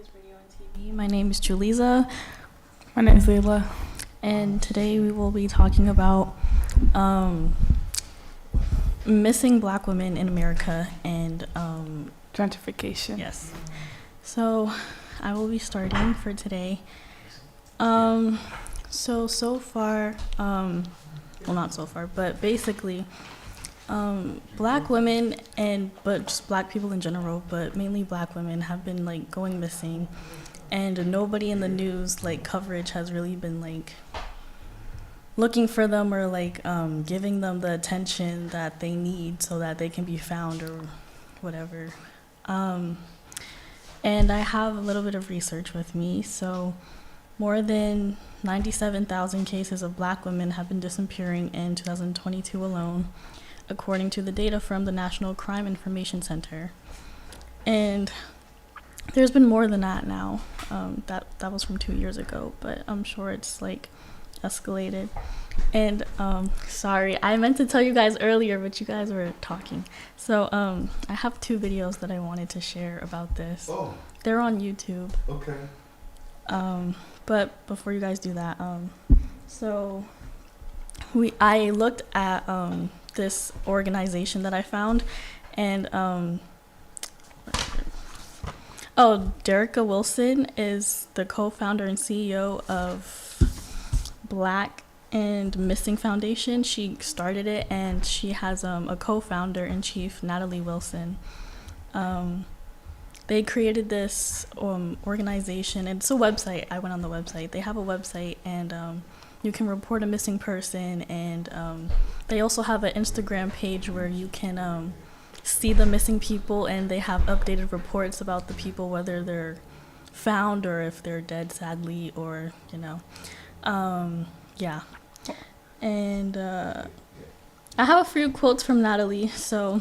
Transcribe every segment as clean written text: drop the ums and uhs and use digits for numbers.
News, Radio, and TV. My name is Julisa. My name is Layla. And today we will be talking about missing Black women in America and gentrification. Yes. So I will be starting for today. So far, well, not so far, but basically, Black women but just Black people in general, but mainly Black women have been like going missing, and nobody in the news like coverage has really been like looking for them or like giving them the attention that they need so that they can be found or whatever. And I have a little bit of research with me. So more than 97,000 cases of Black women have been disappearing in 2022 alone, according to the data from the National Crime Information Center. And there's been more than that now. That was from 2 years ago, but I'm sure it's like escalated. And sorry, I meant to tell you guys earlier, but you guys were talking. So I have 2 videos that I wanted to share about this. Oh. They're on YouTube. Okay. But before you guys do that, so I looked at this organization that I found, and Derica Wilson is the co-founder and CEO of Black and Missing Foundation. She started it, and she has a co-founder in chief, Natalie Wilson. They created this organization, and it's a website. I went on the website. They have a website, and you can report a missing person, and they also have an Instagram page where you can see the missing people, and they have updated reports about the people, whether they're found or if they're dead, sadly, or, you know. Yeah. And I have a few quotes from Natalie. So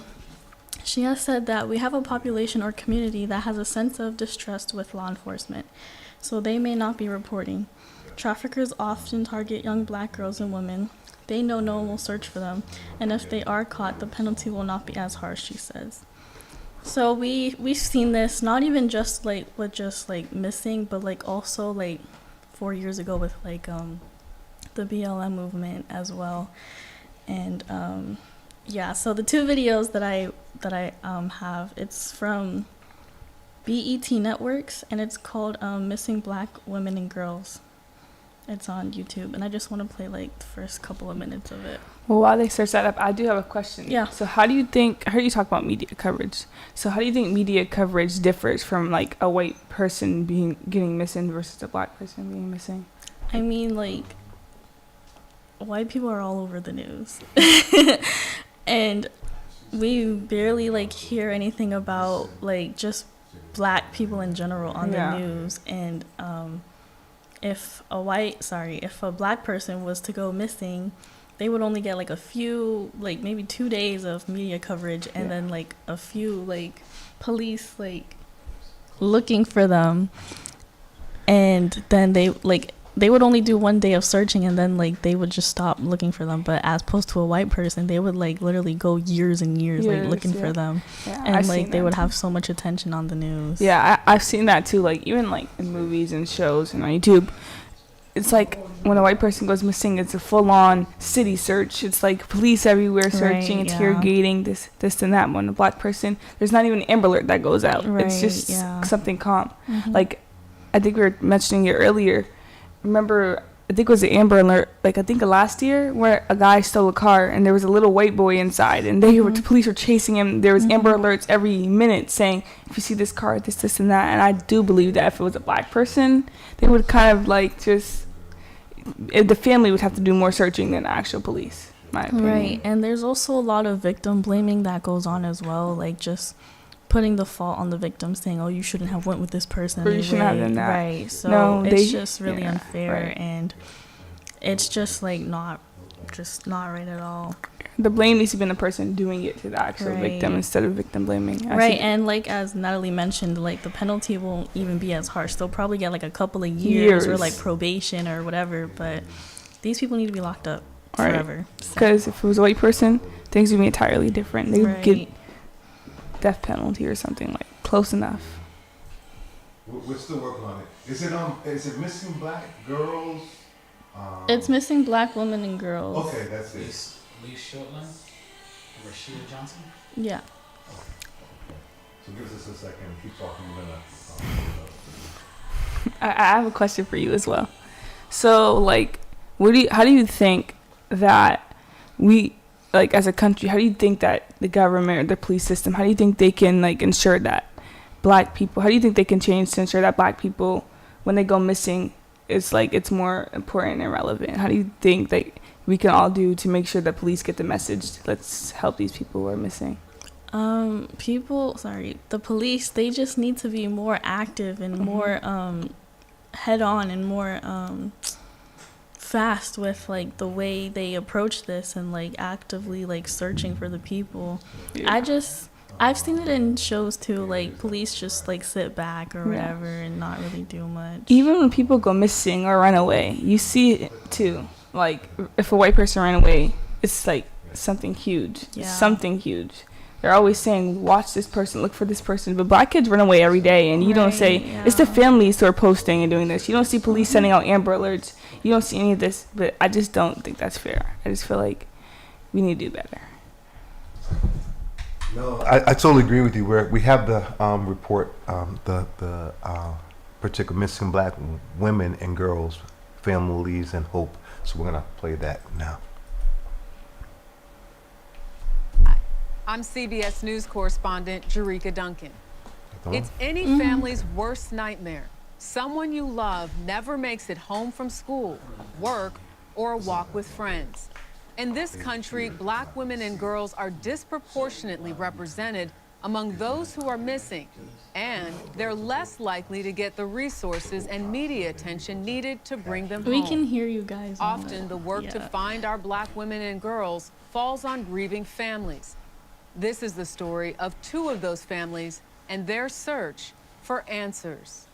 she has said that we have a population or community that has a sense of distrust with law enforcement, so they may not be reporting. Traffickers often target young Black girls and women. They know no one will search for them, and if they are caught, the penalty will not be as harsh, she says. So we've seen this not even just like with just like missing, but like also like 4 years ago with like the BLM movement as well. And yeah, so the 2 videos that I have, it's from BET Networks, and it's called Missing Black Women and Girls. It's on YouTube, and I just want to play like the first couple of minutes of it. Well, while they search that up, I do have a question. Yeah. So how do you think, I heard you talk about media coverage. So how do you think media coverage differs from like a white person getting missing versus a Black person being missing? I mean, like, white people are all over the news. And we barely like hear anything about like just Black people in general on the news. And if a Black person was to go missing, they would only get like a few, like maybe 2 days of media coverage, and then like a few like police like looking for them, and then they would only do 1 day of searching, and then like they would just stop looking for them. But as opposed to a white person, they would like literally go years and years like looking for them. Yeah, and like they would have so much attention on the news. Yeah, I've seen that too. Like even like in movies and shows and on YouTube, it's like when a white person goes missing, it's a full-on city search. It's like police everywhere searching, interrogating this and that. When a Black person, there's not even an Amber Alert that goes out. It's just something calm. Mm-hmm. Like I think we were mentioning it earlier. Remember, I think it was the Amber Alert, like I think last year, where a guy stole a car and there was a little white boy inside, and the police were chasing him. There was Amber Alerts every minute saying, if you see this car, this and that. And I do believe that if it was a Black person, they would kind of like just, the family would have to do more searching than the actual police, in my opinion. Right, and there's also a lot of victim blaming that goes on as well, like just putting the fault on the victim, saying, oh, you shouldn't have went with this person. Or you shouldn't have done that. Right. So it's just really unfair, and it's just like not right at all. The blame needs to be on the person doing it to the actual victim instead of victim blaming. And like as Natalie mentioned, like the penalty won't even be as harsh. They'll probably get like a couple of years or like probation or whatever, but these people need to be locked up forever. Because if it was a white person, things would be entirely different. They would get death penalty or something like close enough. We're still working on it. Is it missing black girls? It's missing black women and girls. Okay, that's it. Lee Shortland and Rashida Johnson. Yeah. So give us a second. Keep talking. We're gonna. I have a question for you as well. So, like, how do you think that we, like, as a country, how do you think that the government or the police system, how do you think they can, like, ensure that black people, how do you think they can change to ensure that black people, when they go missing, it's more important and relevant? How do you think that we can all do to make sure that police get the message, let's help these people who are missing? The police, they just need to be more active and more head on and more fast with like the way they approach this and like actively like searching for the people. Yeah. I've seen it in shows too, like police just like sit back or whatever and not really do much. Even when people go missing or run away, you see it too. Like if a white person ran away, it's like something huge. Yeah. Something huge. They're always saying, watch this person, look for this person. But black kids run away every day, and you don't say, it's the families who are posting and doing this. You don't see police sending out Amber Alerts. You don't see any of this. But I just don't think that's fair. I just feel like we need to do better. No, I totally agree with you. We have the report, the particular missing black women and girls, families, and hope. So we're going to play that now. I'm CBS News correspondent Jerika Duncan. It's any family's worst nightmare. Someone you love never makes it home from school, work, or a walk with friends. In this country, black women and girls are disproportionately represented among those who are missing, and they're less likely to get the resources and media attention needed to bring them home. We can hear you guys. Often, the work to find our black women and girls falls on grieving families. This is the story of two of those families and their search for answers.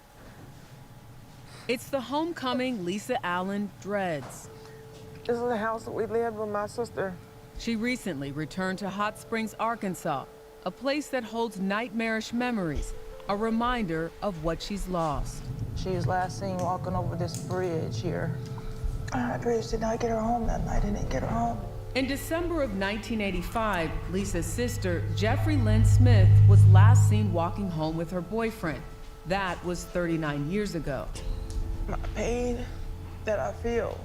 It's the homecoming Lisa Allen dreads. This is the house that we lived with my sister. She recently returned to Hot Springs, Arkansas, a place that holds nightmarish memories, a reminder of what she's lost. She was last seen walking over this bridge here. Our bridge did not get her home that night. It didn't get her home. In December of 1985, Lisa's sister, Jeffrey Lynn Smith, was last seen walking home with her boyfriend. That was 39 years ago. My pain that I feel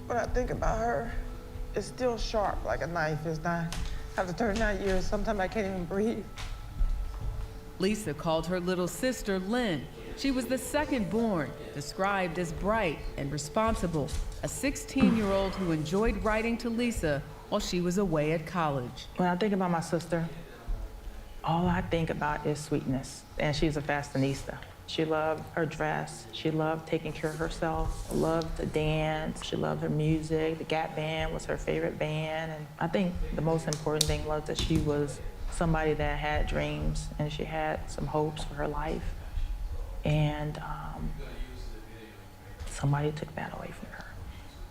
when I think about her is still sharp like a knife. It's not, after 39 years, sometimes I can't even breathe. Lisa called her little sister Lynn. She was the second born, described as bright and responsible, a 16-year-old who enjoyed writing to Lisa while she was away at college. When I think about my sister, all I think about is sweetness, and she's a fashionista. She loved her dress. She loved taking care of herself, loved to dance. She loved her music. The Gap Band was her favorite band. And I think the most important thing was that she was somebody that had dreams and she had some hopes for her life. And somebody took that away from her.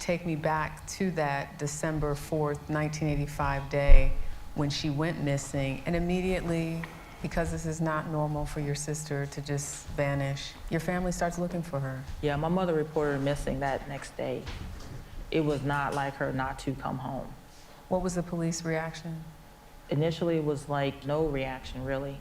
Take me back to that December 4th, 1985 day when she went missing, and immediately, because this is not normal for your sister to just vanish, your family starts looking for her. Yeah, my mother reported her missing that next day. It was not like her not to come home. What was the police reaction? Initially, it was like no reaction, really.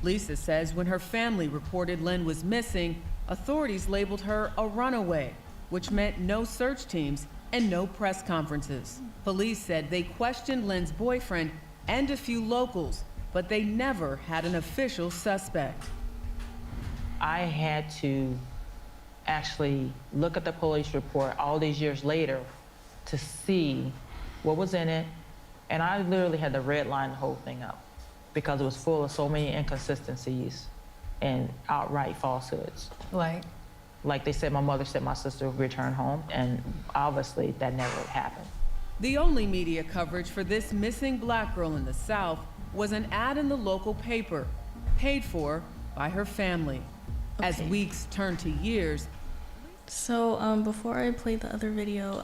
Lisa says when her family reported Lynn was missing, authorities labeled her a runaway, which meant no search teams and no press conferences. Police said they questioned Lynn's boyfriend and a few locals, but they never had an official suspect. I had to actually look at the police report all these years later to see what was in it, and I literally had to redline the whole thing up because it was full of so many inconsistencies and outright falsehoods. Like they said, my mother said my sister would return home, and obviously that never happened. The only media coverage for this missing black girl in the South was an ad in the local paper, paid for by her family. Okay. As weeks turned to years. So before I play the other video,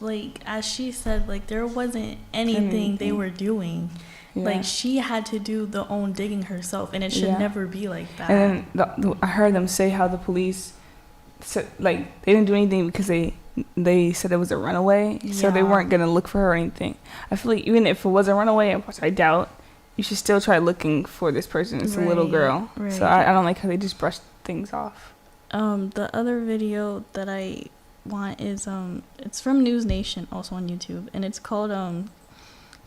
like as she said, like there wasn't anything they were doing. Yeah. Like, she had to do the own digging herself, and it should never be like that. And then I heard them say how the police said, like, they didn't do anything because they said it was a runaway, so they weren't gonna look for her or anything. I feel like even if it was a runaway, which I doubt, you should still try looking for this person. It's a little girl. Right. So I don't like how they just brush things off. The other video that I want is it's from News Nation, also on YouTube, and it's called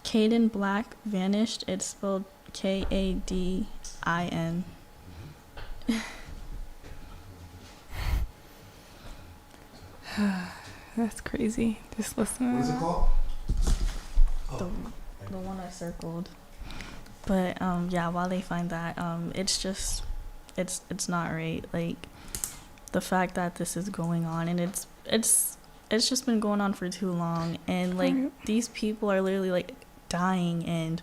Caden Black Vanished. It's spelled Kadin. That's crazy. Just listen. What is it called? The one I circled. But yeah, while they find that, it's just it's not right. Like, the fact that this is going on, and it's just been going on for too long, and like these people are literally like dying, and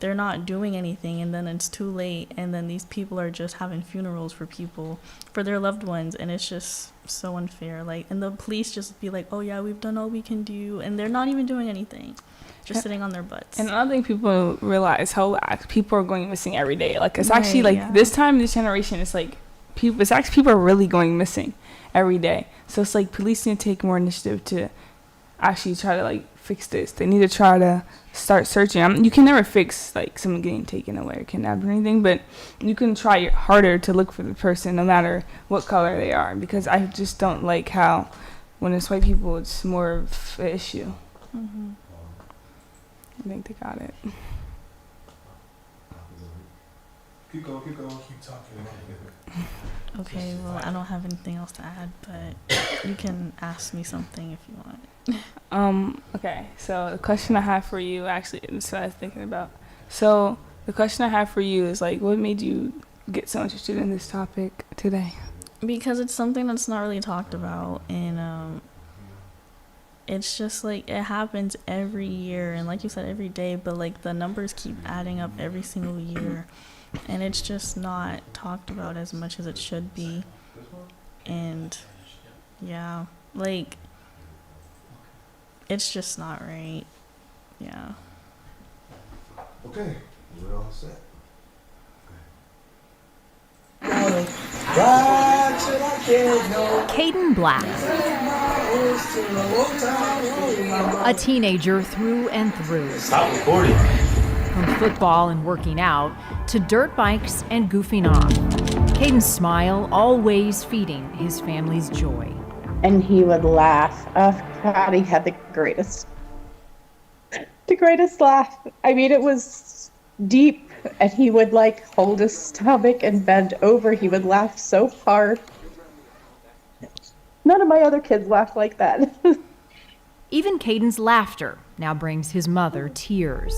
they're not doing anything, and then it's too late, and then these people are just having funerals for people, for their loved ones, and it's just so unfair. Like, and the police just be like, oh yeah, we've done all we can do, and they're not even doing anything, just sitting on their butts. And another thing people realize, how people are going missing every day. Like, it's actually like this time, this generation, it's like people are really going missing every day. So it's like police need to take more initiative to actually try to like fix this. They need to try to start searching. You can never fix like someone getting taken away or kidnapped or anything, but you can try harder to look for the person no matter what color they are, because I just don't like how when it's white people it's more of an issue. I think they got it. Keep going. Keep talking. Okay, well, I don't have anything else to add, but you can ask me something if you want. Okay, so the question I have for you, actually, this is what I was thinking about. So the question I have for you is, like, what made you get so interested in this topic today? Because it's something that's not really talked about, and it's just like it happens every year, and like you said, every day, but like the numbers keep adding up every single year, and it's just not talked about as much as it should be. And yeah, like, it's just not right. Yeah. Okay, we're all set. Caden Black, a teenager through and through. Stop recording. From football and working out to dirt bikes and goofing off, Caden's smile always feeding his family's joy. And he would laugh. Oh God, he had the greatest laugh. I mean, it was deep, and he would like hold his stomach and bend over. He would laugh so hard. None of my other kids laughed like that. Even Caden's laughter now brings his mother tears.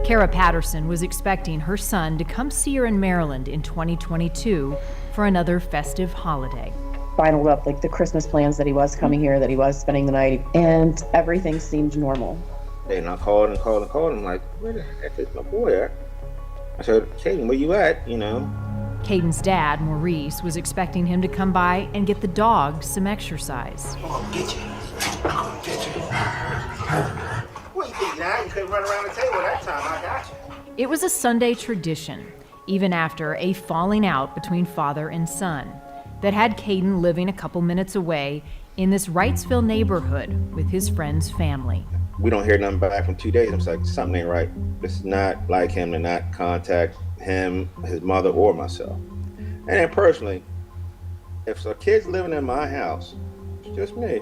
Kara Patterson was expecting her son to come see her in Maryland in 2022 for another festive holiday. Finaled up like the Christmas plans that he was coming here, that he was spending the night, and everything seemed normal. And I called. I'm like, where the heck is my boy at? I said, Caden, where you at? You know. Caden's dad, Maurice, was expecting him to come by and get the dog some exercise. I'm gonna get you. What you think, now? You couldn't run around the table that time. I got you. It was a Sunday tradition, even after a falling out between father and son, that had Caden living a couple minutes away in this Wrightsville neighborhood with his friend's family. We don't hear nothing back from 2 days. I'm like, something ain't right. It's not like him to not contact him, his mother, or myself. And then personally, if a kid's living in my house, it's just me.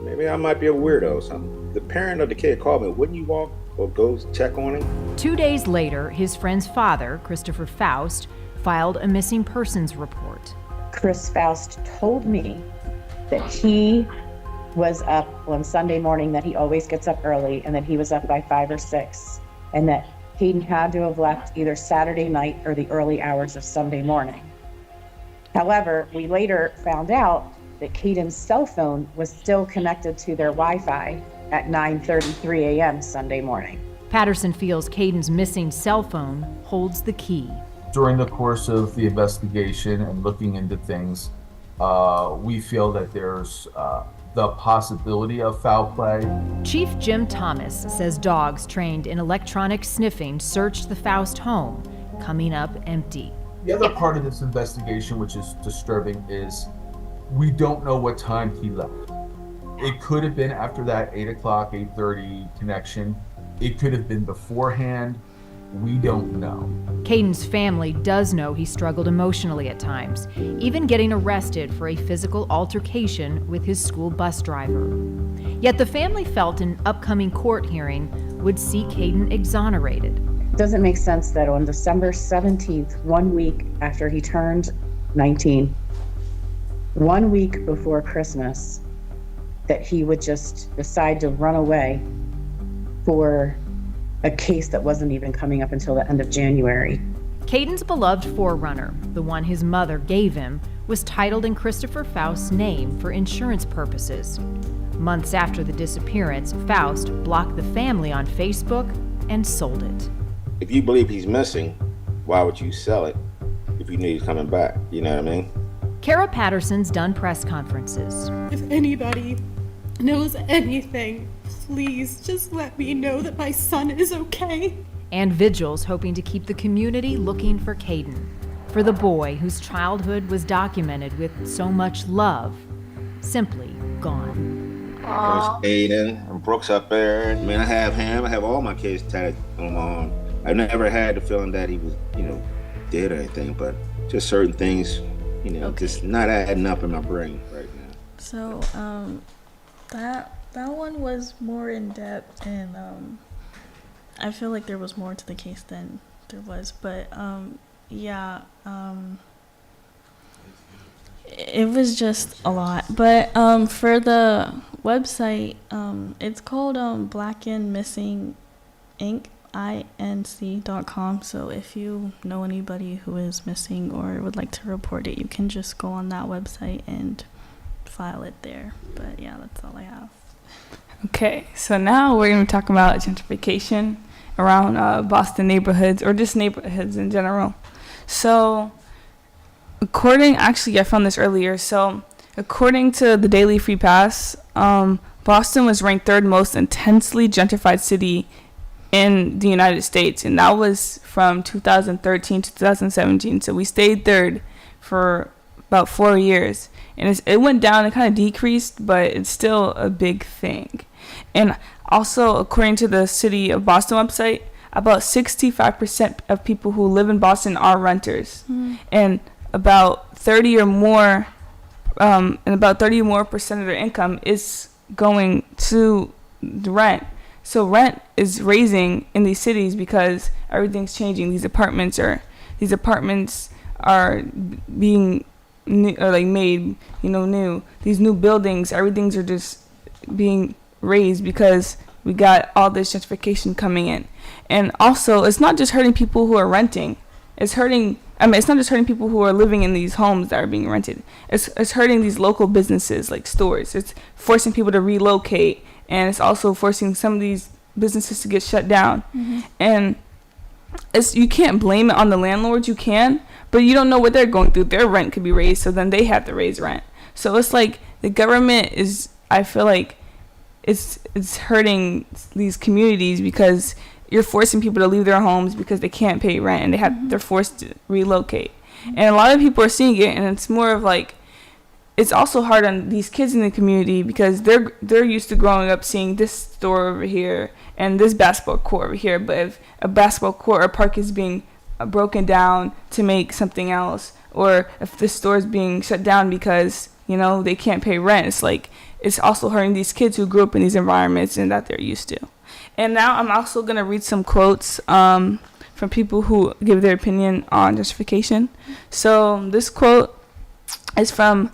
Maybe I might be a weirdo or something. The parent of the kid called me, wouldn't you walk or go check on him? 2 days later, his friend's father, Christopher Faust, filed a missing persons report. Chris Faust told me that he was up on Sunday morning, that he always gets up early, and that he was up by 5 or 6, and that Caden had to have left either Saturday night or the early hours of Sunday morning. However, we later found out that Caden's cell phone was still connected to their Wi-Fi at 9:33 a.m. Sunday morning. Patterson feels Caden's missing cell phone holds the key. During the course of the investigation and looking into things, we feel that there's the possibility of foul play. Chief Jim Thomas says dogs trained in electronic sniffing searched the Faust home, coming up empty. The other part of this investigation, which is disturbing, is we don't know what time he left. It could have been after that 8 o'clock, 8:30 connection. It could have been beforehand. We don't know. Caden's family does know he struggled emotionally at times, even getting arrested for a physical altercation with his school bus driver. Yet the family felt an upcoming court hearing would see Caden exonerated. It doesn't make sense that on December 17th, 1 week after he turned 19, 1 week before Christmas, that he would just decide to run away for a case that wasn't even coming up until the end of January. Caden's beloved Forerunner, the one his mother gave him, was titled in Christopher Faust's name for insurance purposes. Months after the disappearance, Faust blocked the family on Facebook and sold it. If you believe he's missing, why would you sell it if you knew he's coming back? You know what I mean? Kara Patterson's done press conferences. If anybody knows anything, please just let me know that my son is okay. And vigils hoping to keep the community looking for Caden, for the boy whose childhood was documented with so much love, simply gone. There's Aiden and Brooks up there. I mean, I have him. I have all my kids tatted on my arm. I never had the feeling that he was, dead or anything, but just certain things, just not adding up in my brain right now. So, that one was more in depth, and I feel like there was more to the case than there was, but it was just a lot. But for the website, it's called Black and Missing Inc. inc.com. So if you know anybody who is missing or would like to report it, you can just go on that website and file it there. But yeah, that's all I have. Okay, so now we're going to talk about gentrification around Boston neighborhoods, or just neighborhoods in general. So I found this earlier. So according to the Daily Free Pass, Boston was ranked third most intensely gentrified city in the United States, and that was from 2013 to 2017. So we stayed third for about 4 years, and it went down. It kind of decreased, but it's still a big thing. And also, according to the City of Boston website, about 65% of people who live in Boston are renters, and about 30 or more percent of their income is going to the rent. So rent is raising in these cities because everything's changing. These apartments are being new, or like made, new. These new buildings, everything's are just being raised because we got all this gentrification coming in. And also, it's not just hurting people who are renting. It's not just hurting people who are living in these homes that are being rented. It's hurting these local businesses like stores. It's forcing people to relocate, and it's also forcing some of these businesses to get shut down. And you can't blame it on the landlords. You can, but you don't know what they're going through. Their rent could be raised, so then they have to raise rent. So it's like the government is, I feel like it's hurting these communities because you're forcing people to leave their homes because they can't pay rent, and they're forced to relocate. And a lot of people are seeing it, and it's more of like, it's also hard on these kids in the community because they're used to growing up seeing this store over here and this basketball court over here. But if a basketball court or park is being broken down to make something else, or if the store is being shut down because they can't pay rent, it's like it's also hurting these kids who grew up in these environments and that they're used to. And now I'm also gonna read some quotes from people who give their opinion on gentrification. So this quote is from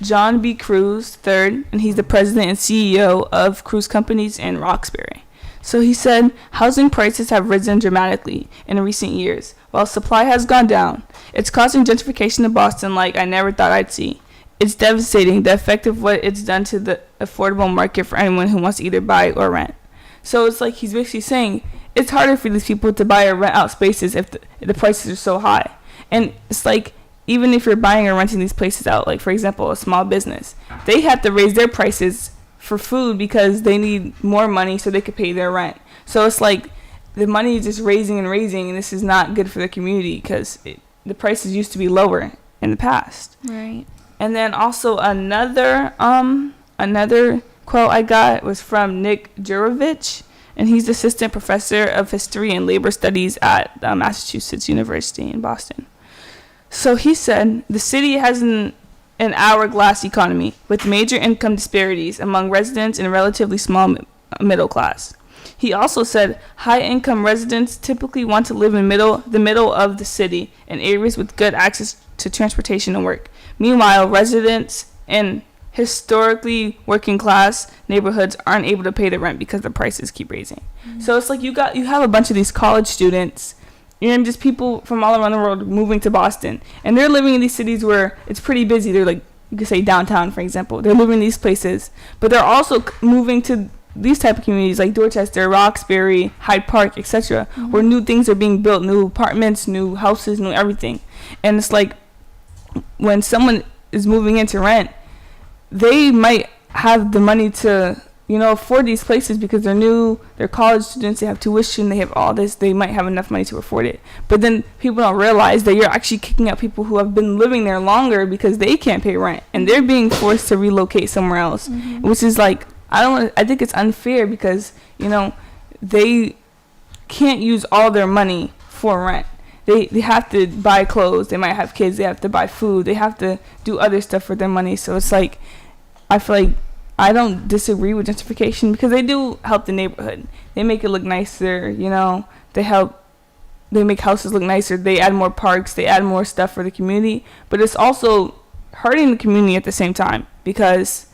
John B. Cruz III, and he's the president and CEO of Cruise Companies in Roxbury. So he said, housing prices have risen dramatically in recent years, while supply has gone down. It's causing gentrification in Boston like I never thought I'd see. It's devastating, the effect of what it's done to the affordable market for anyone who wants to either buy or rent. So it's like he's basically saying it's harder for these people to buy or rent out spaces if the prices are so high. And it's like even if you're buying or renting these places out, like for example, a small business, they have to raise their prices for food because they need more money so they could pay their rent. So it's like the money is just raising and raising, and this is not good for the community because the prices used to be lower in the past. Right. And then also another quote I got was from Nick Jurovich, and he's assistant professor of history and labor studies at Massachusetts University in Boston. So he said, the city has an hourglass economy with major income disparities among residents and relatively small middle class. He also said high-income residents typically want to live in the middle of the city in areas with good access to transportation and work. Meanwhile, residents in historically working-class neighborhoods aren't able to pay the rent because the prices keep raising. So it's like you have a bunch of these college students and just people from all around the world moving to Boston, and they're living in these cities where it's pretty busy. They're like, you could say downtown, for example. They're living in these places, but they're also moving to these type of communities like Dorchester, Roxbury, Hyde Park, etc., where new things are being built, new apartments, new houses, new everything. And it's like when someone is moving into rent, they might have the money to afford these places because they're new, they're college students, they have tuition, they have all this, they might have enough money to afford it. But then people don't realize that you're actually kicking out people who have been living there longer because they can't pay rent and they're being forced to relocate somewhere else, which is like, I think it's unfair because they can't use all their money for rent. They have to buy clothes, they might have kids, they have to buy food, they have to do other stuff for their money. So it's like, I feel like I don't disagree with gentrification because they do help the neighborhood. They make it look nicer, they make houses look nicer, they add more parks, they add more stuff for the community, but it's also hurting the community at the same time because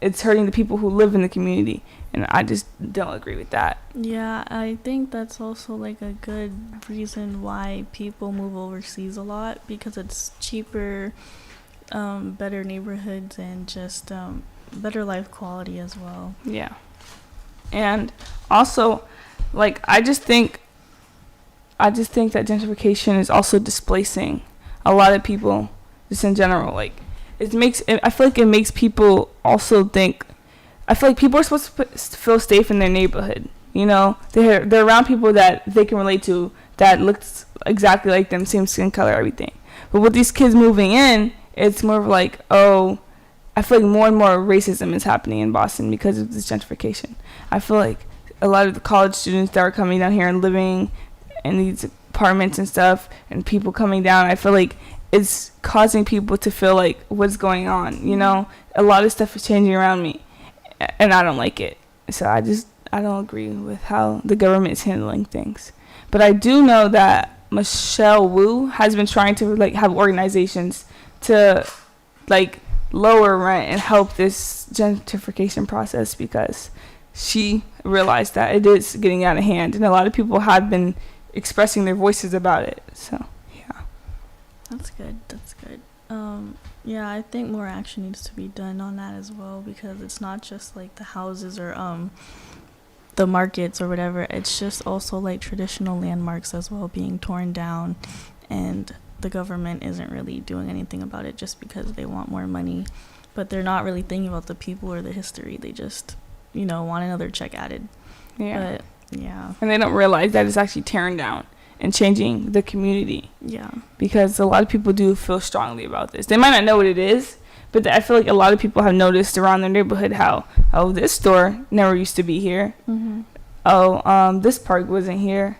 it's hurting the people who live in the community, and I just don't agree with that. Yeah, I think that's also like a good reason why people move overseas a lot, because it's cheaper, better neighborhoods, and just better life quality as well. Yeah. And also, like, I just think that gentrification is also displacing a lot of people just in general. Like, I feel like it makes people also think, I feel like people are supposed to feel safe in their neighborhood. They're around people that they can relate to, that looks exactly like them, same skin color, everything. But with these kids moving in, it's more of like, I feel like more and more racism is happening in Boston because of this gentrification. I feel like a lot of the college students that are coming down here and living in these apartments and stuff, and people coming down, I feel like it's causing people to feel like, what's going on? A lot of stuff is changing around me, and I don't like it. So I don't agree with how the government is handling things. But I do know that Michelle Wu has been trying to have organizations to lower rent and help this gentrification process because she realized that it is getting out of hand, and a lot of people have been expressing their voices about it. So yeah, that's good. Yeah, I think more action needs to be done on that as well, because it's not just like the houses or the markets or whatever. It's just also like traditional landmarks as well being torn down, and the government isn't really doing anything about it just because they want more money, but they're not really thinking about the people or the history. They just want another check added. Yeah. But yeah, and they don't realize that it's actually tearing down and changing the community. Yeah, because a lot of people do feel strongly about this. They might not know what it is, but I feel like a lot of people have noticed around their neighborhood how, this store never used to be here. This park wasn't here.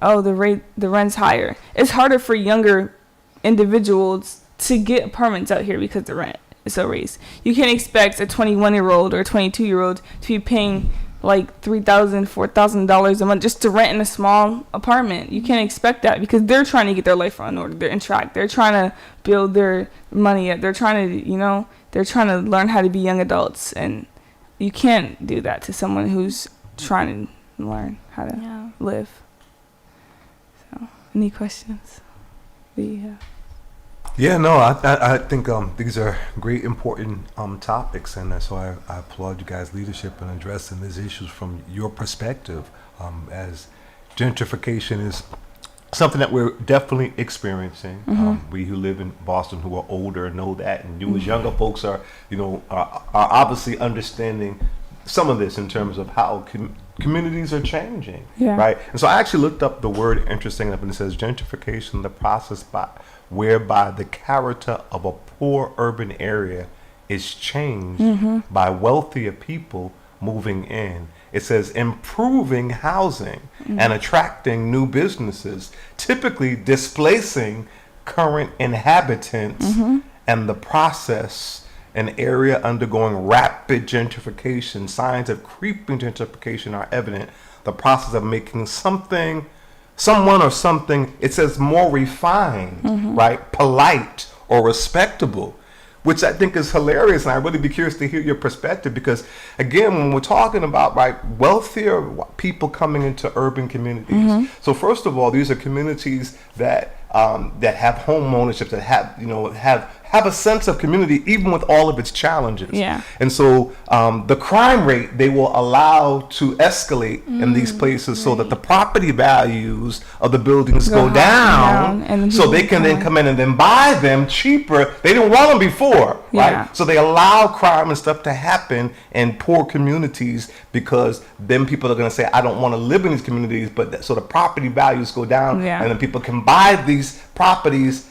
The rent's higher. It's harder for younger individuals to get apartments out here because the rent is so raised. You can't expect a 21-year-old or a 22-year-old to be paying like $3,000, $4,000 a month just to rent in a small apartment. You can't expect that because they're trying to get their life in order. They're in track. They're trying to build their money up. They're trying to learn how to be young adults, and you can't do that to someone who's trying to learn how to live. So, any questions? Yeah, no, I think these are great, important topics, and so I applaud you guys' leadership in addressing these issues from your perspective, as gentrification is something that we're definitely experiencing. We who live in Boston who are older know that, and you as younger folks are obviously understanding some of this in terms of how communities are changing, right? And so I actually looked up the word, interesting enough, and it says gentrification, the process whereby the character of a poor urban area is changed by wealthier people moving in. It says improving housing and attracting new businesses, typically displacing current inhabitants, and the process, an area undergoing rapid gentrification. Signs of creeping gentrification are evident. The process of making someone or something, it says more refined, right, polite or respectable, which I think is hilarious, and I'd really be curious to hear your perspective, because again, when we're talking about wealthier people coming into urban communities, so first of all, these are communities that have home ownership, that have a sense of community even with all of its challenges. And so the crime rate they will allow to escalate in these places, so that the property values of the buildings go down and so they can then come in and then buy them cheaper. They didn't want them before, right? So they allow crime and stuff to happen in poor communities, because then people are going to say, I don't want to live in these communities, but so the property values go down, and then people can buy these properties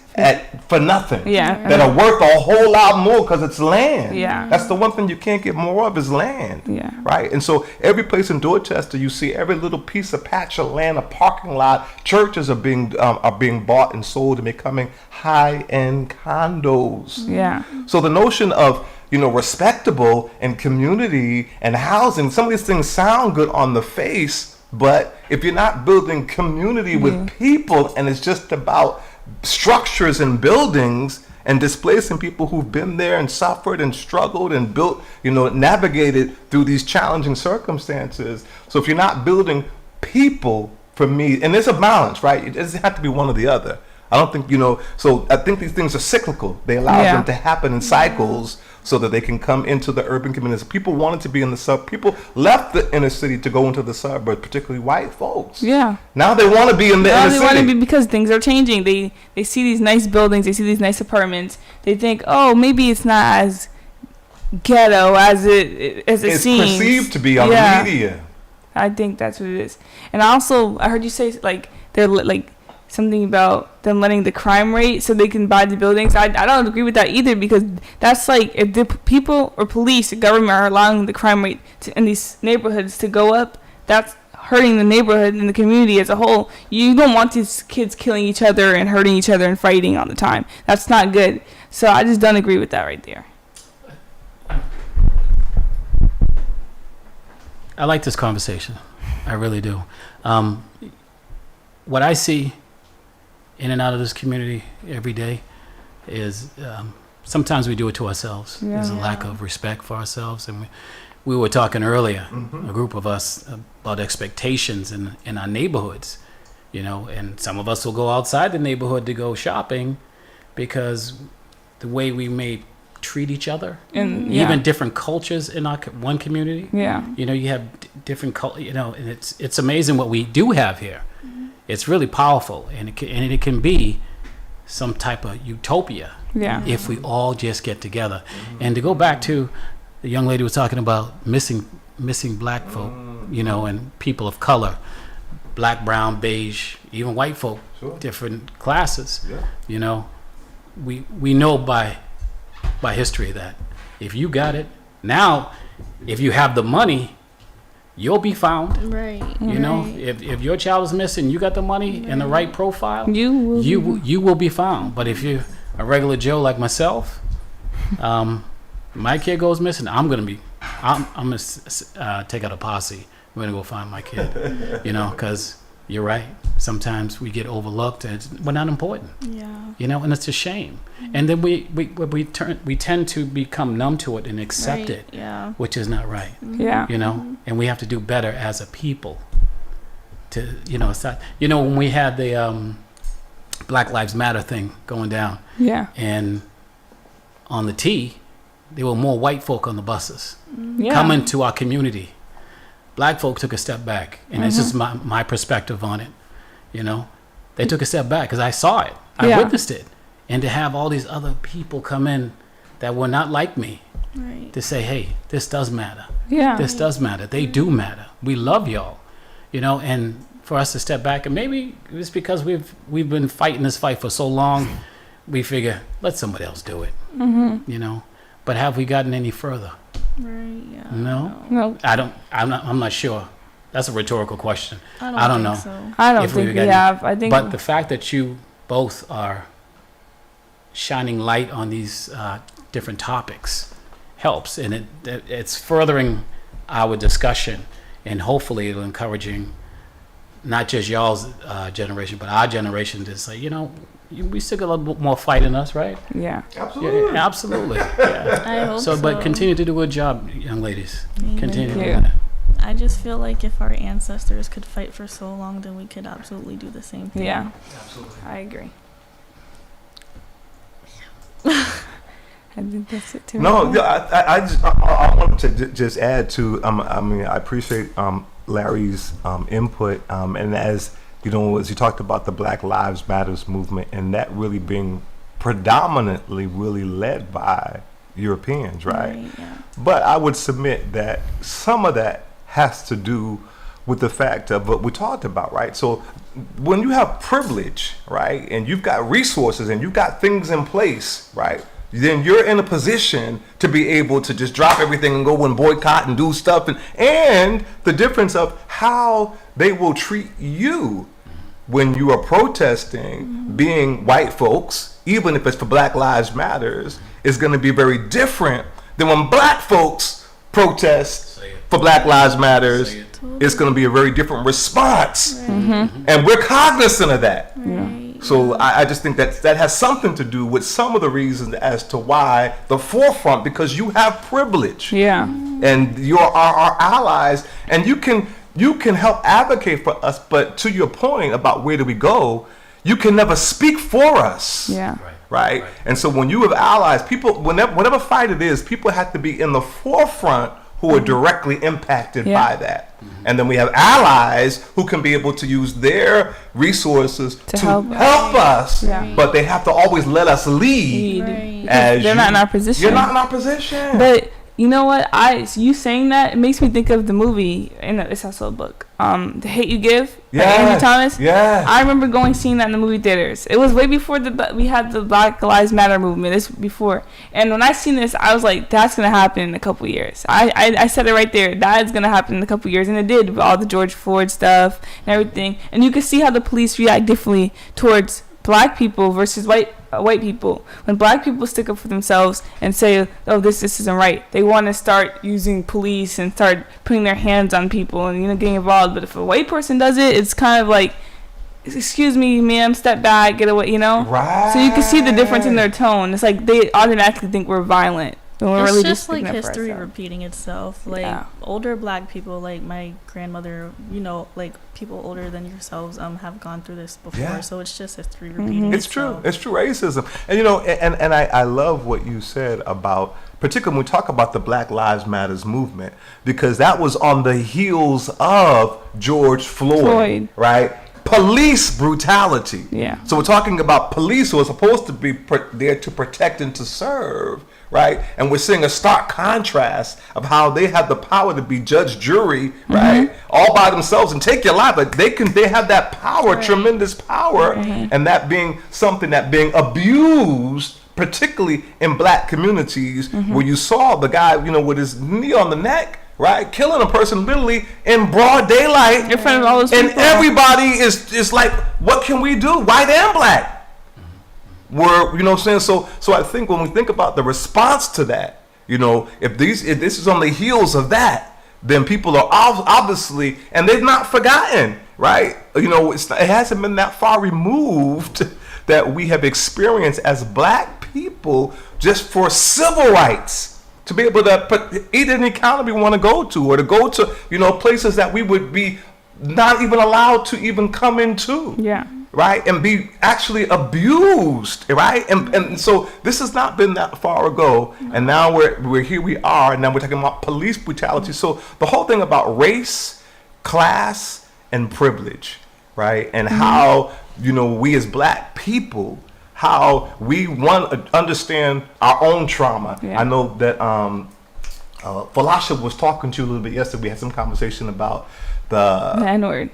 for nothing, that are worth a whole lot more because it's land. That's the one thing you can't get more of, is land. Right? And so every place in Dorchester, you see every little piece of patch of land, a parking lot, churches are being bought and sold and becoming high-end condos. So the notion of respectable and community and housing, some of these things sound good on the face, but if you're not building community with people, and it's just about structures and buildings and displacing people who've been there and suffered and struggled and built, navigated through these challenging circumstances. So if you're not building people, for me, and there's a balance, right? It doesn't have to be one or the other. I don't think, so I think these things are cyclical. They allow them to happen in cycles so that they can come into the urban communities. People wanted to be in the people left the inner city to go into the suburbs, particularly white folks. Now they want to be in the inner city. They want to be, because things are changing. They see these nice buildings, they see these nice apartments. They think, oh, maybe it's not as ghetto as it seems. It's perceived to be on the media. I think that's what it is. And also, I heard you say they're something about them letting the crime rate so they can buy the buildings. I don't agree with that either, because that's if the people or police, the government, are allowing the crime rate in these neighborhoods to go up, that's hurting the neighborhood and the community as a whole. You don't want these kids killing each other and hurting each other and fighting all the time. That's not good. So I just don't agree with that right there. I like this conversation. I really do. What I see in and out of this community every day is sometimes we do it to ourselves. There's a lack of respect for ourselves. And we were talking earlier, a group of us, about expectations in our neighborhoods, and some of us will go outside the neighborhood to go shopping because the way we may treat each other, and even different cultures in our one community. You have different and it's amazing what we do have here. It's really powerful, and it can be some type of utopia if we all just get together. And to go back to the young lady was talking about missing black folk, and people of color, black, brown, beige, even white folk, different classes. We know by history that if you got it, now if you have the money, you'll be found. Right. If your child is missing, you got the money and the right profile, you will be found. But if you're a regular Joe like myself, my kid goes missing, I'm gonna take out a posse. We're gonna go find my kid. Because you're right. Sometimes we get overlooked and we're not important. And it's a shame. And then we tend to become numb to it and accept it, which is not right. And we have to do better as a people. It's not, when we had the Black Lives Matter thing going down, and on the T, there were more white folk on the buses coming to our community. Black folk took a step back, and it's just my perspective on it. they took a step back because I saw it. I Yeah. witnessed it. And to have all these other people come in that were not like me Right. to say, hey, this does matter. Yeah. This does matter. They do matter. We love y'all. You know, and for us to step back, and maybe it's because we've been fighting this fight for so long, we figure, let somebody else do it. Mm-hmm. You know? But have we gotten any further? Right. Yeah. No? No, I'm not sure. That's a rhetorical question. I don't know. think so. I don't If think we've we gotten- have. I think. But the fact that you both are shining light on these different topics helps, and it's furthering our discussion, and hopefully it'll encouraging not just y'all's generation, but our generation to say, you know, we still got a little bit more fight in us, right? Yeah. Absolutely. Yeah, absolutely. Yeah. I hope so. But continue to do a good job, young ladies. Thank Continue to you. do that. I just feel like if our ancestors could fight for so long, then we could absolutely do the same thing. Yeah. Absolutely. I agree. I think that's it too. No, yeah, I wanted to just add to. I mean, I appreciate Larry's input, and as you know, as you talked about the Black Lives Matters movement, and that really being predominantly really led by Europeans, right? Yeah. But I would submit that some of that has to do with the fact of what we talked about, right? So when you have privilege, right, and you've got resources and you've got things in place, right, then you're in a position to be able to just drop everything and go and boycott and do stuff. And the difference of how they will treat you when you are protesting, being white folks, even if it's for Black Lives Matters, is going to be very different than when black folks protest for Black Lives Matters. It's going to be a very different response. And we're cognizant of that. Right. So I just think that has something to do with some of the reasons as to why the forefront, because you have privilege. Yeah. And you are our allies, and you can help advocate for us, but to your point about where do we go, you can never speak for us. Yeah. Right? And so when you have allies, people, whatever fight it is, people have to be in the forefront who are directly impacted by that. And then we have allies who can be able to use their resources to help us, but they have to always let us lead. Right. As they're not in our position. You're not in our position. But you know what? You saying that, it makes me think of the movie, and it's also a book, The Hate You Give by Andrew Thomas. Yeah. I remember seeing that in the movie theaters. It was way before we had the Black Lives Matter movement. This before, and when I seen this, I was like, that's gonna happen in a couple years. I said it right there. That is gonna happen in a couple years, and it did with all the George Floyd stuff and everything. And you could see how the police react differently towards black people versus white people. When black people stick up for themselves and say, oh, this isn't right, they want to start using police and start putting their hands on people and getting involved. But if a white person does it, it's kind of like, excuse me, ma'am, step back, get away, Right. So you can see the difference in their tone. It's like they automatically think we're violent. When we're It's really just like sticking up for history ourselves. repeating itself. Like older black people, like my grandmother, like people older than yourselves, have gone through this before. Yeah. So it's just history repeating It's itself. true. It's true racism. And and I love what you said about, particularly when we talk about the Black Lives Matters movement, because that was on the heels of George Floyd. Right? Police brutality. Yeah. So we're talking about police who are supposed to be there to protect and to serve, right? And we're seeing a stark contrast of how they have the power to be judge, jury, right, all by themselves and take your life. But they have that power, tremendous power, and that being something that being abused, particularly in black communities, where you saw the guy, with his knee on the neck, right, killing a person literally in broad daylight in front of all those and people. everybody is like, what can we do, white and black? We're, what I'm saying? So I think when we think about the response to that, if this is on the heels of that, then people are obviously, and they've not forgotten, right? It hasn't been that far removed that we have experienced as black people just for civil rights. To be able to eat any economy we want to go to, or to go to, places that we would be not even allowed to even come into. Yeah. Right? And be actually abused, right? And so this has not been that far ago. And now we're here we are, and now we're talking about police brutality. So the whole thing about race, class, and privilege, right? And how, we as black people, how we want to understand our own trauma. I know that Falasha was talking to you a little bit yesterday. We had some conversation about the N-word.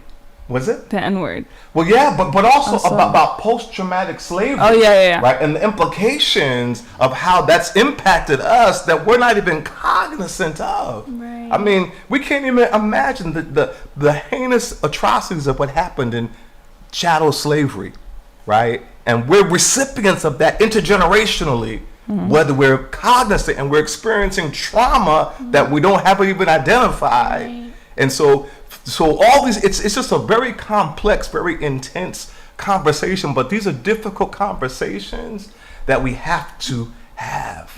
Was it? The N-word. Well, yeah, but also about post-traumatic slavery. Oh, yeah. Right? And the implications of how that's impacted us that we're not even cognizant of. Right. I mean, we can't even imagine the heinous atrocities of what happened in chattel slavery, right? And we're recipients of that intergenerationally, whether we're cognizant and we're experiencing trauma that we don't have even identified. Right. And so all these, it's just a very complex, very intense conversation, but these are difficult conversations that we have to have.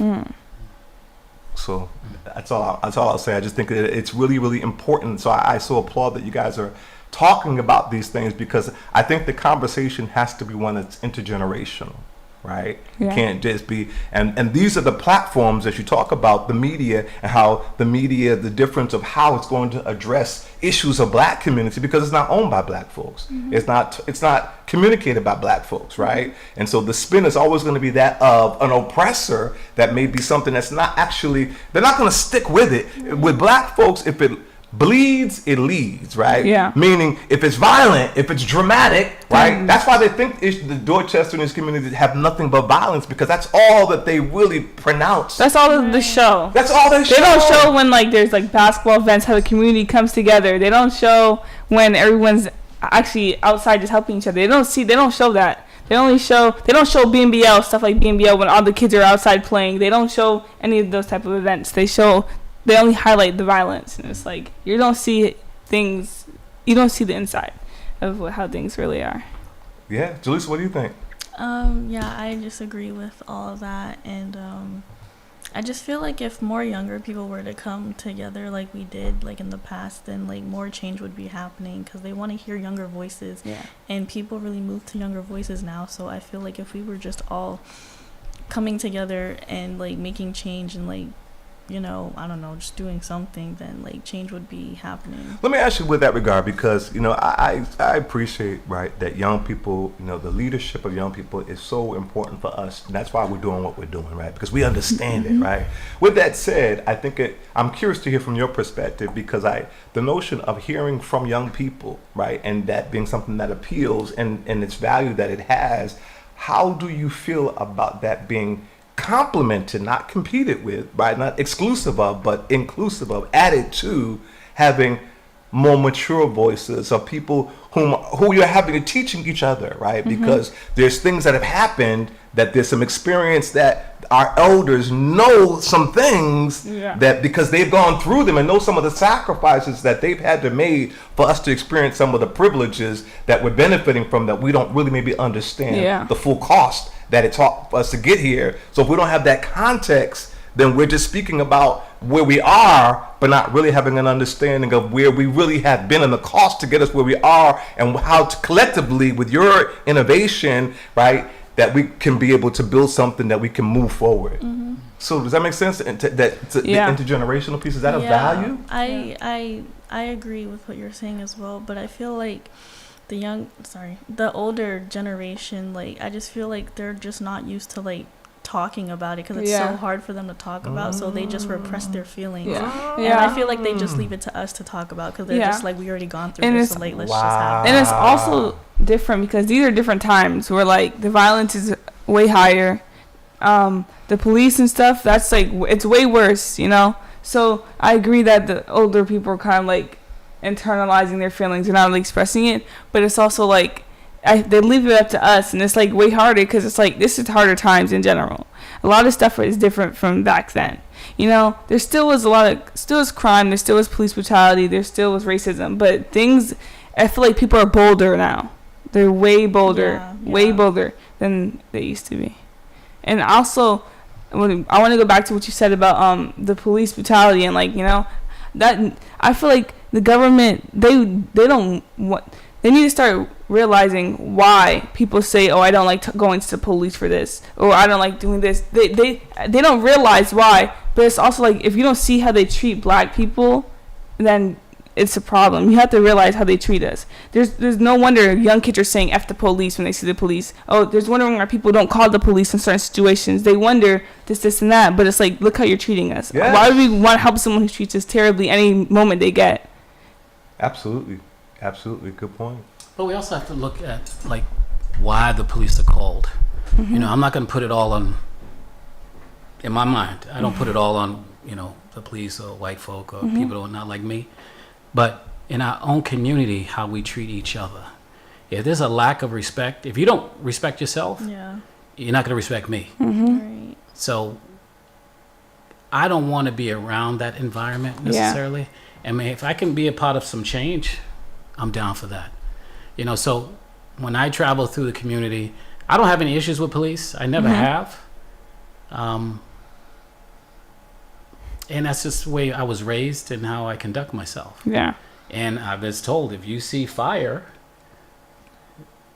So that's all I'll say. I just think that it's really, really important. So I so applaud that you guys are talking about these things, because I think the conversation has to be one that's intergenerational, right? Yeah. It can't just be, and these are the platforms that you talk about, the media, and how the media, the difference of how it's going to address issues of black community, because it's not owned by black folks. It's not communicated by black folks, right? And so the spin is always going to be that of an oppressor that may be something that's not actually, they're not going to stick with it. With black folks, if it bleeds, it leads, right? Yeah. Meaning, if it's violent, if it's dramatic, right? That's why they think the Dorchester and his community have nothing but violence, because that's all that they really pronounce. That's all of the show. That's all they show. They don't show when there's basketball events, how the community comes together. They don't show when everyone's actually outside just helping each other. They don't show that. They don't show BNBL, stuff like BNBL, when all the kids are outside playing. They don't show any of those type of events. They only highlight the violence, and it's you don't see things, you don't see the inside of how things really are. Yeah, Jaleesa, what do you think? Yeah, I just agree with all of that, and I just feel like if more younger people were to come together like we did in the past, then more change would be happening, because they want to hear younger voices. Yeah. And people really move to younger voices now, so I feel like if we were just all coming together and making change and I don't know, just doing something, then change would be happening. Let me ask you with that regard, because I appreciate, right, that young people, the leadership of young people is so important for us, and that's why we're doing what we're doing, right? Because we understand it, right? With that said, I think I'm curious to hear from your perspective, because the notion of hearing from young people, right, and that being something that appeals and its value that it has, how do you feel about that being complemented, not competed with, right? Not exclusive of, but inclusive of, added to having more mature voices of people who you're having to teaching each other, right? Because there's things that have happened, that there's some experience that our elders know some things that because they've gone through them and know some of the sacrifices that they've had to make for us to experience some of the privileges that we're benefiting from, that we don't really maybe understand the full cost that it taught us to get here. So if we don't have that context, then we're just speaking about where we are, but not really having an understanding of where we really have been and the cost to get us where we are, and how to collectively, with your innovation, right, that we can be able to build something that we can move forward. So does that make sense? The intergenerational piece, is that a value? I agree with what you're saying as well, but I feel like the older generation, I just feel like they're just not used to talking about it, because it's so hard for them to talk about, so they just repress their feelings. And I feel like they just leave it to us to talk about, because they're just we already gone through this, so let's just have it. And it's also different, because these are different times where the violence is way higher. The police and stuff, that's it's way worse, So I agree that the older people are kind of internalizing their feelings and not really expressing it, but it's also they leave it up to us, and it's way harder, because it's this is harder times in general. A lot of stuff is different from back then. There still was still was crime, there still was police brutality, there still was racism, but I feel like people are bolder now. They're way bolder, way bolder than they used to be. And also, I want to go back to what you said about the police brutality, and that I feel like the government, they need to start realizing why people say, I don't like going to the police for this, or I don't like doing this. They don't realize why, but it's also if you don't see how they treat black people, then it's a problem. You have to realize how they treat us. There's no wonder young kids are saying F the police when they see the police. Oh, there's wondering why people don't call the police in certain situations. They wonder this and that, but it's like, look how you're treating us. Yes. Why would we want to help someone who treats us terribly any moment they get? Absolutely. Absolutely. Good point. But we also have to look at, like, why the police are called. You know, I'm not going to put it all on, in my mind, I don't put it all on, you know, the police or white folk or people who are not like me. But in our own community, how we treat each other. If there's a lack of respect, if you don't respect yourself, you're not going to respect me. Right. So I don't want to be around that environment necessarily. I mean, if I can be a part of some change, I'm down for that. You know, so when I travel through the community, I don't have any issues with police. I never have. And that's just the way I was raised and how I conduct myself. Yeah. And I was told, if you see fire,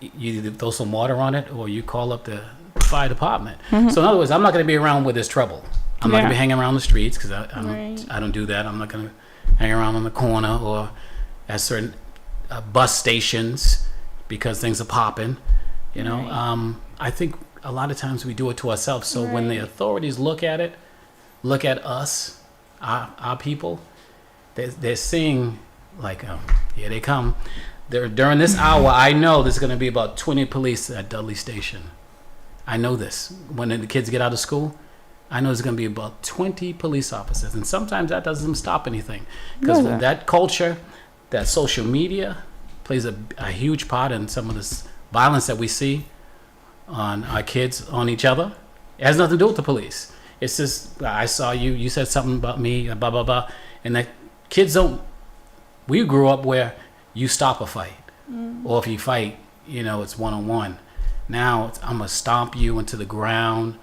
you either throw some water on it or you call up the fire department. So in other words, I'm not going to be around where there's trouble. I'm not going to be hanging around the streets because I don't do that. I'm not going to hang around on the corner or at certain bus stations because things are popping. You know, I think a lot of times we do it to ourselves. So when the authorities look at it, look at us, our people, they're seeing like, here they come. During this hour, I know there's going to be about 20 police at Dudley Station. I know this. When the kids get out of school, I know there's going to be about 20 police officers. And sometimes that doesn't stop anything. Because that culture, that social media plays a huge part in some of this violence that we see on our kids, on each other. It has nothing to do with the police. It's just, I saw you said something about me, blah, blah, blah. And that kids don't, we grew up where you stop a fight. Or if you fight, you know, it's one-on-one. Now, I'm going to stomp you into the ground,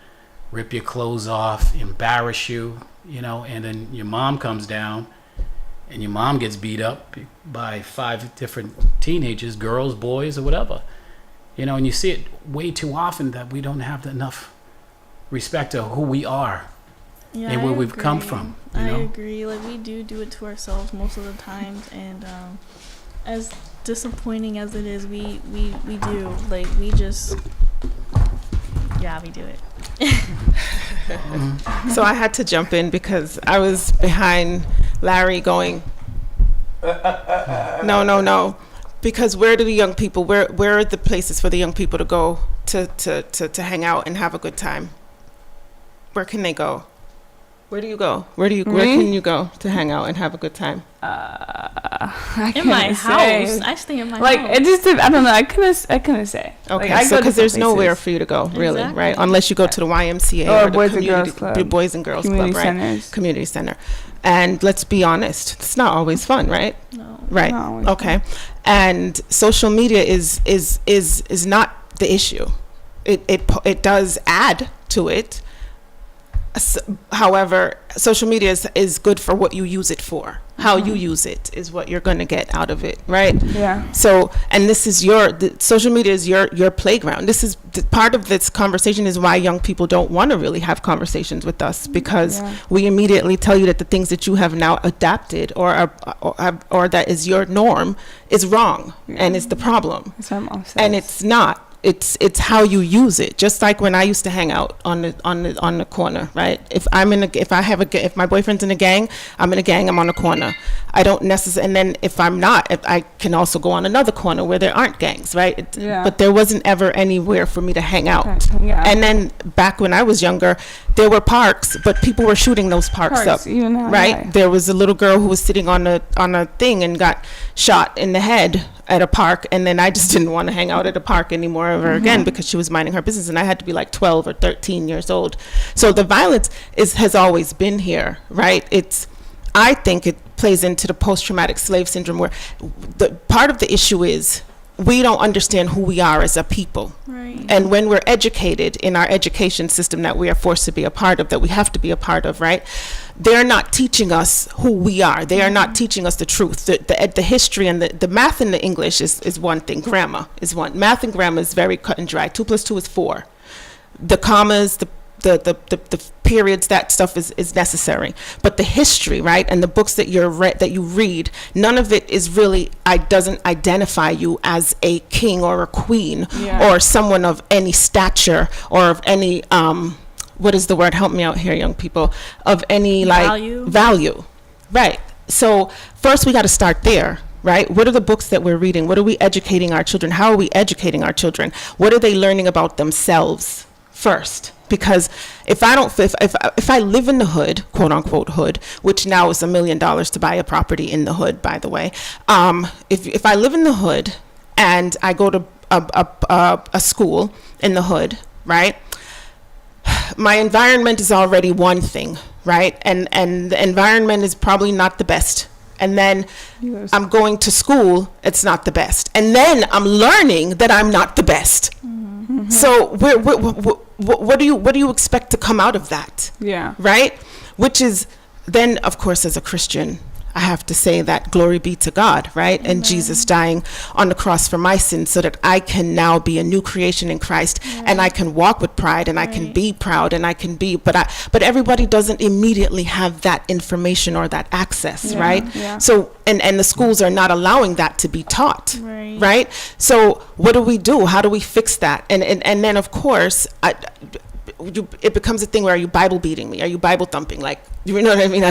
rip your clothes off, embarrass you, you know, and then your mom comes down and your mom gets beat up by 5 different teenagers, girls, boys, or whatever. You know, and you see it way too often that we don't have enough respect of who we are and where we've come from. You know? I agree. Like, we do it to ourselves most of the times, and as disappointing as it is, we do. Like, we just, we do it. So I had to jump in because I was behind Larry going, no. Because where do the young people, where are the places for the young people to go to hang out and have a good time? Where can they go? Where do you go? Where can you go to hang out and have a good time? In my house. I stay in my house. It just, I don't know. I couldn't say. Okay, like, so because there's nowhere for you to go, really, right? Unless you go to the YMCA or the Boys and Girls Club, right? Community center. And let's be honest, it's not always fun, right? No. Right. No, Okay. And social media is not the issue. It does add to it. However, social media is good for what you use it for. How you use it is what you're going to get out of it, right? Yeah. So, and this is social media is your playground. This is part of this conversation is why young people don't want to really have conversations with us, because we immediately tell you that the things that you have now adapted or that is your norm is wrong and is the problem. And it's not. It's how you use it. Just like when I used to hang out on the corner, right? If my boyfriend's in a gang, I'm in a gang. I'm on the corner. I don't necessarily. And then if I'm not, I can also go on another corner where there aren't gangs, right? But there wasn't ever anywhere for me to hang out. And then back when I was younger, there were parks, but people were shooting those parks up, right? There was a little girl who was sitting on a thing and got shot in the head at a park, and then I just didn't want to hang out at a park anymore ever again because she was minding her business, and I had to be like 12 or 13 years old. So the violence has always been here, right? I think it plays into the post-traumatic slave syndrome, where the part of the issue is we don't understand who we are as a people. Right. And when we're educated in our education system that we are forced to be a part of, that we have to be a part of, right? They're not teaching us who we are. They are not teaching us the truth. The history and the math and the English is one thing. Grammar is one. Math and grammar is very cut and dry. 2 + 2 is 4. The commas, the periods, that stuff is necessary. But the history, right, and the books that you read, none of it is really, doesn't identify you as a king or a queen or someone of any stature or of any what is the word? Help me out here, young people. Of any value. Right. So first we got to start there. Right? What are the books that we're reading? What are we educating our children? How are we educating our children? What are they learning about themselves first? Because if I live in the hood, quote unquote hood, which now is $1 million to buy a property in the hood, by the way. If I live in the hood and I go to a school in the hood, right? My environment is already one thing, right? And the environment is probably not the best. And then I'm going to school, it's not the best. And then I'm learning that I'm not the best. Mm-hmm. So what do you expect to come out of that? Yeah. Right? Which is then, of course, as a Christian, I have to say that glory be to God, right? Amen. And Jesus dying on the cross for my sins so that I can now be a new creation in Christ, and I can walk with pride, and I can be proud, and I can be, but everybody doesn't immediately have that information or that access, right? Yeah. So, and the schools are not allowing that to be taught, right? So what do? How do we fix that? And then, of course, it becomes a thing where, are you Bible beating me? Are you Bible thumping? Like, you know what I mean?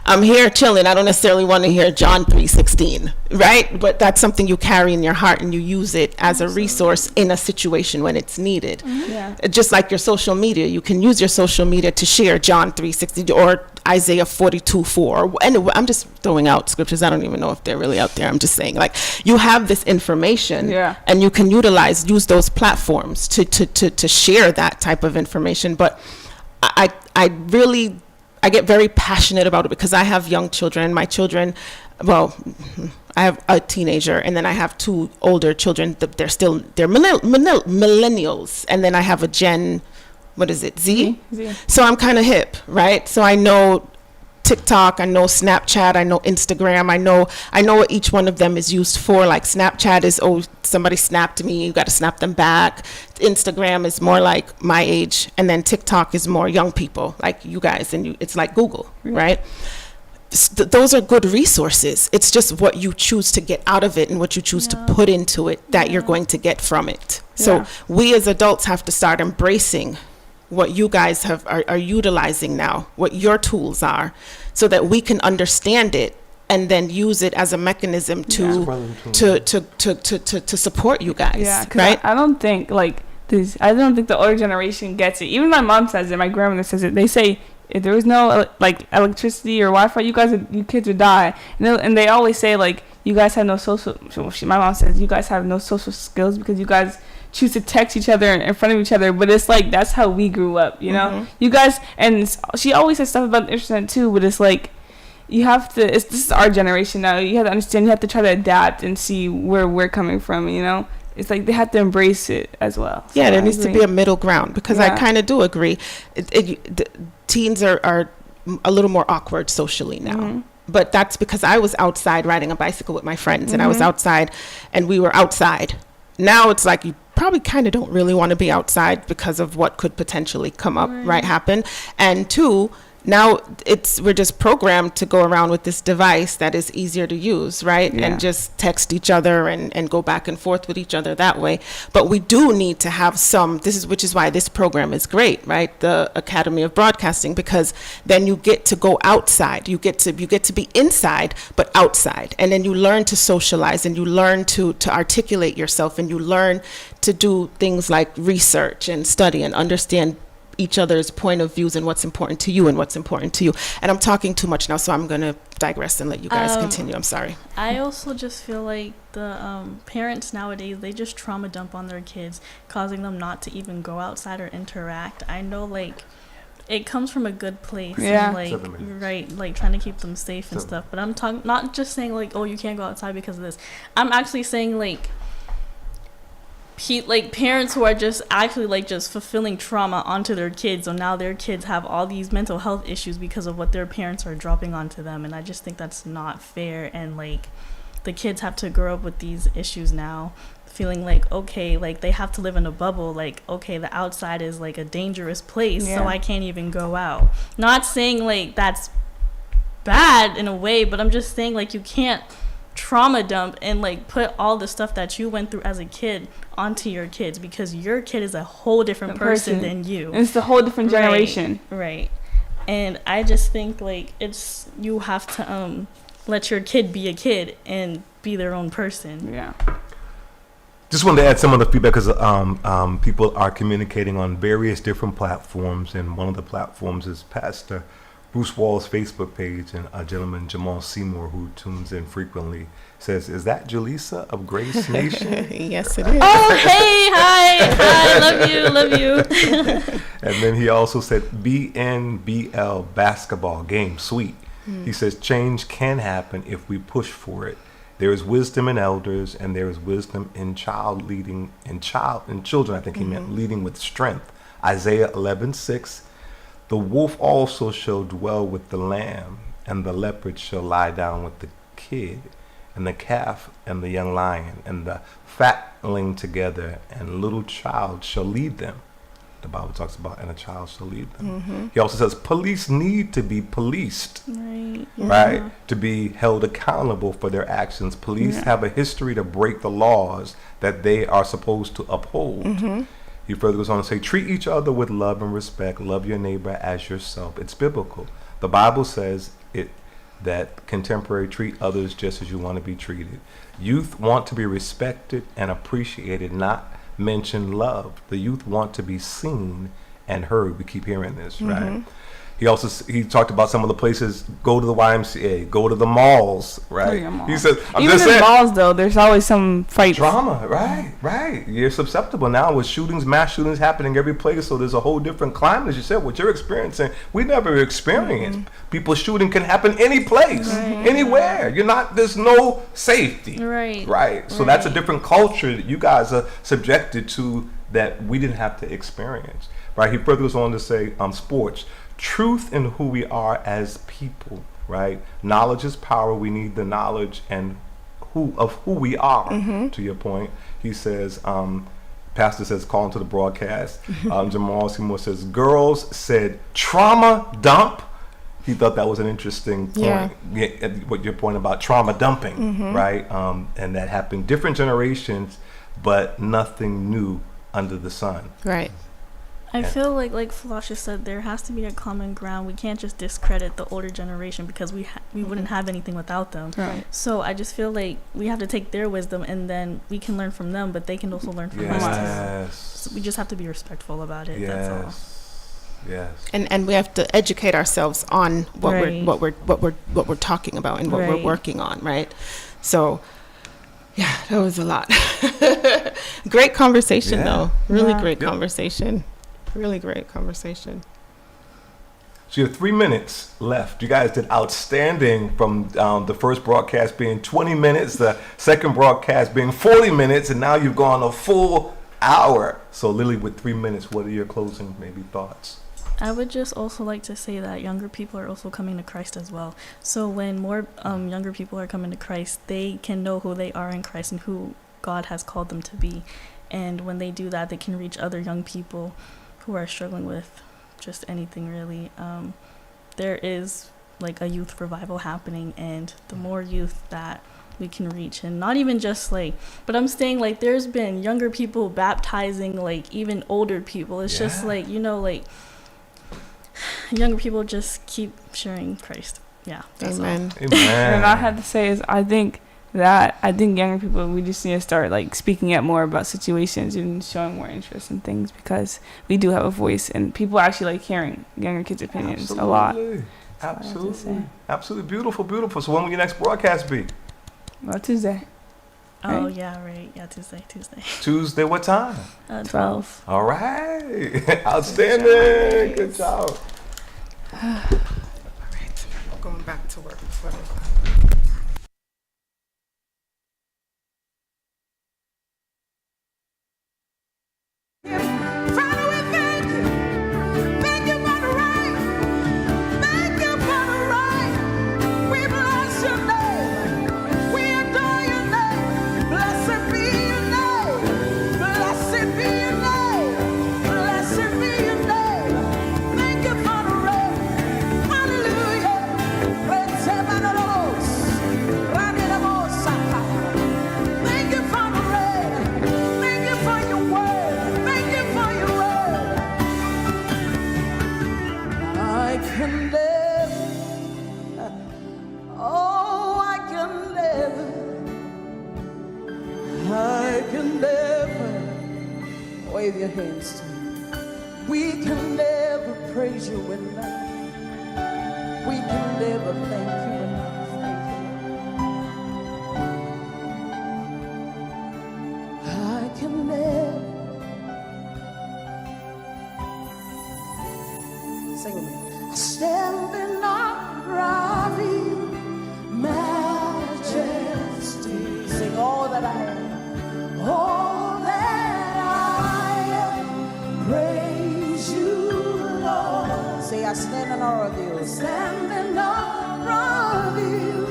I'm here chilling. I don't necessarily want to hear John 3:16, right? But that's something you carry in your heart and you use it as a resource in a situation when it's needed. Mm-hmm. Yeah. Just like your social media, you can use your social media to share John 3:16 or Isaiah 42:4. And I'm just throwing out scriptures. I don't even know if they're really out there. I'm just saying, like, you have this information, and you can use those platforms to share that type of information. But I get very passionate about it because I have young children. My children, well, I have a teenager, and then I have 2 older children. They're millennials, and then I have a Gen, what is it, Z? So I'm kind of hip, right? So I know TikTok, I know Snapchat, I know Instagram, I know what each one of them is used for. Like Snapchat is, somebody snapped me, you got to snap them back. Instagram is more like my age, and then TikTok is more young people like you guys, and it's like Google, right? Those are good resources. It's just what you choose to get out of it and what you choose to put into it that you're going to get from it. So we as adults have to start embracing what you guys are utilizing now, what your tools are, so that we can understand it and then use it as a mechanism to support you guys. Yeah, right? I don't think the older generation gets it. Even my mom says it, my grandmother says it. They say if there was no electricity or Wi-Fi, you kids would die. And they always say, like, you guys have no social. My mom says you guys have no social skills because you guys choose to text each other in front of each other. But it's like, that's how we grew up, you know. You guys, and she always says stuff about the internet too. But it's like, you have to. This is our generation now. You have to understand. You have to try to adapt and see where we're coming from. You know. It's like they have to embrace it as well. So there needs to be a middle ground, because I kind of do agree. The teens are a little more awkward socially now. But that's because I was outside riding a bicycle with my friends, and I was outside, and we were outside. Now it's like you probably kind of don't really want to be outside because of what could potentially come up, happen. And 2, now we're just programmed to go around with this device that is easier to use, right? And just text each other and go back and forth with each other that way. But we do need to have which is why this program is great, right? The Academy of Broadcasting, because then you get to go outside. You get to be inside, but outside. And then you learn to socialize, and you learn to articulate yourself, and you learn to do things like research and study and understand each other's point of views and what's important to you and what's important to you. And I'm talking too much now, so I'm going to digress and let you guys continue. I'm sorry. I also just feel like the parents nowadays, they just trauma dump on their kids, causing them not to even go outside or interact. I know, like, it comes from a good place, and, like trying to keep them safe and stuff. But I'm talking, not just saying like, oh, you can't go outside because of this. I'm actually saying like parents who are just actually like just fulfilling trauma onto their kids, so now their kids have all these mental health issues because of what their parents are dropping onto them. And I just think that's not fair, and like the kids have to grow up with these issues now feeling like, okay, like they have to live in a bubble, like, okay, the outside is like a dangerous place, so I can't even go out. Not saying like that's bad in a way, but I'm just saying like you can't trauma dump and like put all the stuff that you went through as a kid onto your kids, because your kid is a whole different person than you. It's the whole different generation. Right. And I just think like it's, you have to let your kid be a kid and be their own person. Yeah. Just wanted to add some of the feedback, because people are communicating on various different platforms, and one of the platforms is Pastor Bruce Wall's Facebook page, and a gentleman, Jamal Seymour, who tunes in frequently, says, "Is that Jaleesa of Grace Nation?" Yes, it is. Oh, hey, hi, love you. And then he also said, "BNBL basketball game, sweet." He says, "Change can happen if we push for it. There is wisdom in elders, and there is wisdom in children. I think he meant leading with strength. Isaiah 11:6. The wolf also shall dwell with the lamb, and the leopard shall lie down with the kid, and the calf and the young lion, and the fatling together, and little child shall lead them." The Bible talks about, and a child shall lead them. He also says, police need to be policed, right? To be held accountable for their actions. Police have a history to break the laws that they are supposed to uphold. He further goes on to say, treat each other with love and respect. Love your neighbor as yourself. It's biblical. The Bible says that contemporary treat others just as you want to be treated. Youth want to be respected and appreciated, not mention loved. The youth want to be seen and heard. We keep hearing this, right? He talked about some of the places. Go to the YMCA, go to the malls, right? He said, even in malls though, there's always some fight, drama, right. You're susceptible now with shootings, mass shootings happening every place. So there's a whole different climate, as you said. What you're experiencing, we never experienced. People shooting can happen any place, anywhere. There's no safety, right. So that's a different culture that you guys are subjected to that we didn't have to experience, right? He further goes on to say, sports. Truth in who we are as people, right? Knowledge is power. We need the knowledge and who we are. To your point, he says, Pastor says, calling to the broadcast. Jamal Seymour says, girls said trauma dump. He thought that was an interesting point. Yeah, what your point about trauma dumping, right? And that happened different generations, but nothing new under the sun. Right. I feel like Felicia said, there has to be a common ground. We can't just discredit the older generation, because we wouldn't have anything without them. Right. So I just feel like we have to take their wisdom, and then we can learn from them, but they can also learn from us. So we just have to be respectful about it. That's all. Yes. And we have to educate ourselves on what we're talking about and what we're working on, right? So yeah, that was a lot. Great conversation though. Really great conversation. Really great conversation. So you have 3 minutes left. You guys did outstanding, from the first broadcast being 20 minutes, the second broadcast being 40 minutes, and now you've gone a full hour. So Lily, with 3 minutes, what are your closing maybe thoughts? I would just also like to say that younger people are also coming to Christ as well. So when more younger people are coming to Christ, they can know who they are in Christ and who God has called them to be. And when they do that, they can reach other young people who are struggling with just anything really. There is like a youth revival happening, and the more youth that we can reach, and not even just like, but I'm saying like there's been younger people baptizing like even older people. It's just like, like younger people just keep sharing Christ. Yeah, that's Amen. all. Amen. And I have to say is I think younger people, we just need to start like speaking out more about situations and showing more interest in things, because we do have a voice, and people actually like hearing younger kids' opinions a lot. Absolutely beautiful. So when will your next broadcast be? Well, Tuesday. Oh yeah, right. Yeah, Tuesday. Tuesday, what time? 12. All right. Outstanding. Good job. All right. Going back to work. hands to you. We can never praise you enough. We can never thank you enough. Thank you. I can never. Sing with me. I stand in awe of you, majesty. Sing all that I am. All that I am. Praise you, Lord. Say I stand in awe of you. I stand in awe of you.